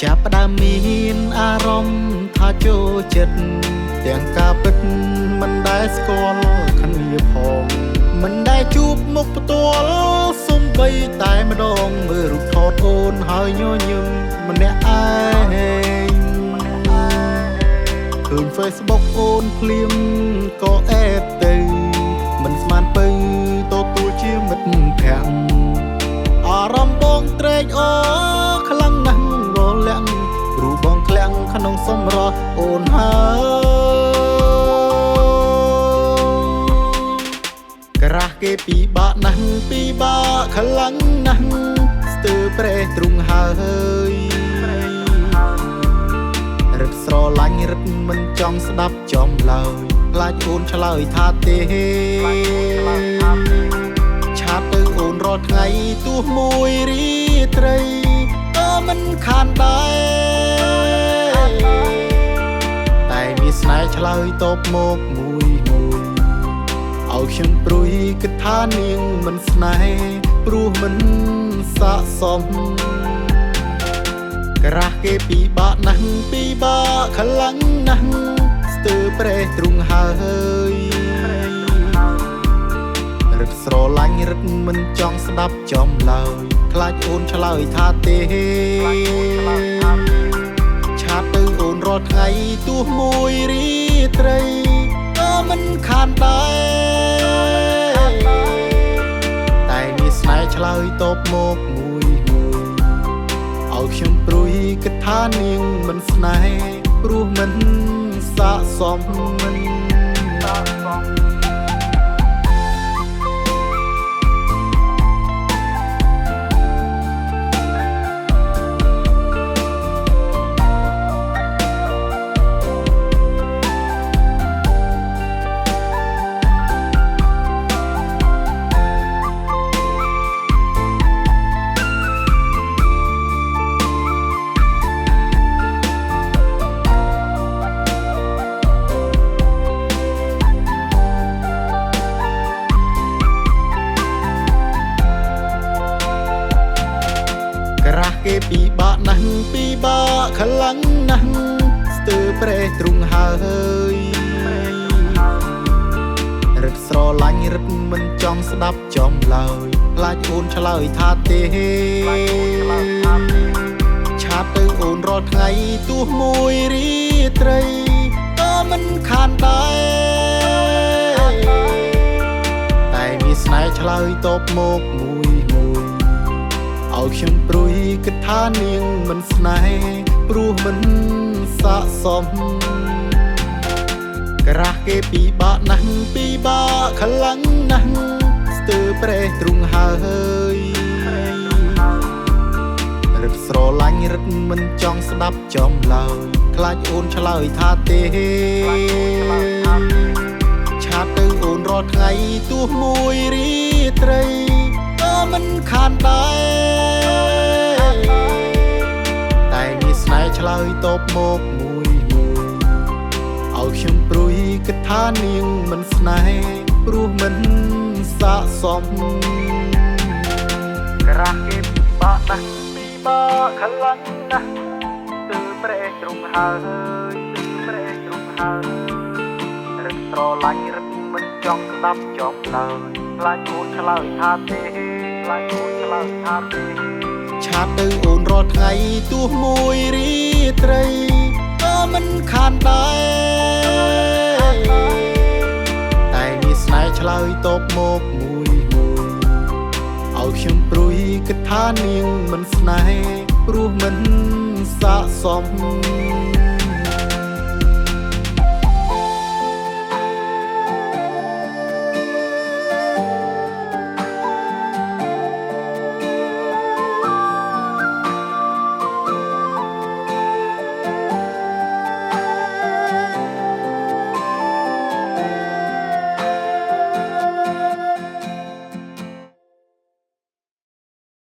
ចាប់ផ្ដើមមានអារម្មណ៍ថាចូលចិត្តទាំងការពិតមិនដែលស្គាល់គ្នាផងមិនដែលជួបមុខផ្ទាល់សូម្បីតែម្ដងមើលរូបថតអូនហើយញញឹមម្នាក់ឯងឃើញ Facebook អូនភ្លាមក៏អេតទៅមិនស្មានពៅទទួលជាមិត្តភក្តិអារម្មណ៍បងត្រេកអរខ្លាំងណាស់វល់លាក់ព្រោះបងក្លាំងក្នុងសម្រស់អូនហើយក្រាស់គេពិបាកណាស់ពិបាកខ្លាំងណាស់ស្ទើរប្រេះទ្រុងហើយរឹតស្រឡាញ់រឹតមិនចង់ស្ដាប់ចំឡើយខ្លាចអូនឆ្លើយថាទេឆាតទៅអូនរាល់ថ្ងៃទោះមួយរាត្រីក៏មិនខានដែរតែមានស្នេហ៍ឆ្លើយតបមកមួយឲ្យខ្ញុំព្រួយគិតថានាងមិនស្នេហ៍ព្រោះមិនស័ក្តិសមក្រាស់គេពិបាកណាស់ពិបាកខ្លាំងណាស់ស្ទើរប្រេះទ្រុងហើយរឹតស្រឡាញ់រឹតមិនចង់ស្ដាប់ចំឡើយខ្លាចអូនឆ្លើយថាទេឆាតទៅអូនរាល់ថ្ងៃទោះមួយរាត្រីក៏មិនខានដែរតែមានស្នេហ៍ឆ្លើយតបមកមួយឲ្យខ្ញុំព្រួយគិតថានាងមិនស្នេហ៍ព្រោះមិនស័ក្តិសមគេពិបាកណាស់ពិបាកខ្លាំងណាស់ស្ទើរប្រេះទ្រុងហើយរឹតស្រឡាញ់រឹតមិនចង់ស្ដាប់ចំឡើយខ្លាចអូនឆ្លើយថាទេឆាតទៅអូនរាល់ថ្ងៃទោះមួយរាត្រីក៏មិនខានដែរតែមានស្នេហ៍ឆ្លើយតបមកមួយឲ្យខ្ញុំព្រួយគិតថានាងមិនស្នេហ៍ព្រោះមិនស័ក្តិសមក្រាស់គេពិបាកណាស់ពិបាកខ្លាំងណាស់ស្ទើរប្រេះទ្រុងហើយរឹតស្រឡាញ់រឹតមិនចង់ស្ដាប់ចំឡើយខ្លាចអូនឆ្លើយថាទេឆាតទៅអូនរាល់ថ្ងៃទោះមួយរាត្រីក៏មិនខានដែរតែមានស្នេហ៍ឆ្លើយតបមកមួយឲ្យខ្ញុំព្រួយគិតថានាងមិនស្នេហ៍ព្រោះមិនស័ក្តិសមក្រាស់គេពិបាកណាស់ពិបាកខ្លាំងណាស់ទើបប្រេះទ្រុងហើយរឹតស្រឡាញ់រឹតមិនចង់ស្ដាប់ចំឡើយខ្លាចអូនឆ្លើយថាទេឆាតទៅអូនរាល់ថ្ងៃទោះមួយរាត្រីក៏មិនខានដែរតែមានស្នេហ៍ឆ្លើយតបមកមួយឲ្យខ្ញុំព្រួយគិតថានាងមិនស្នេហ៍ព្រោះមិនស័ក្តិសម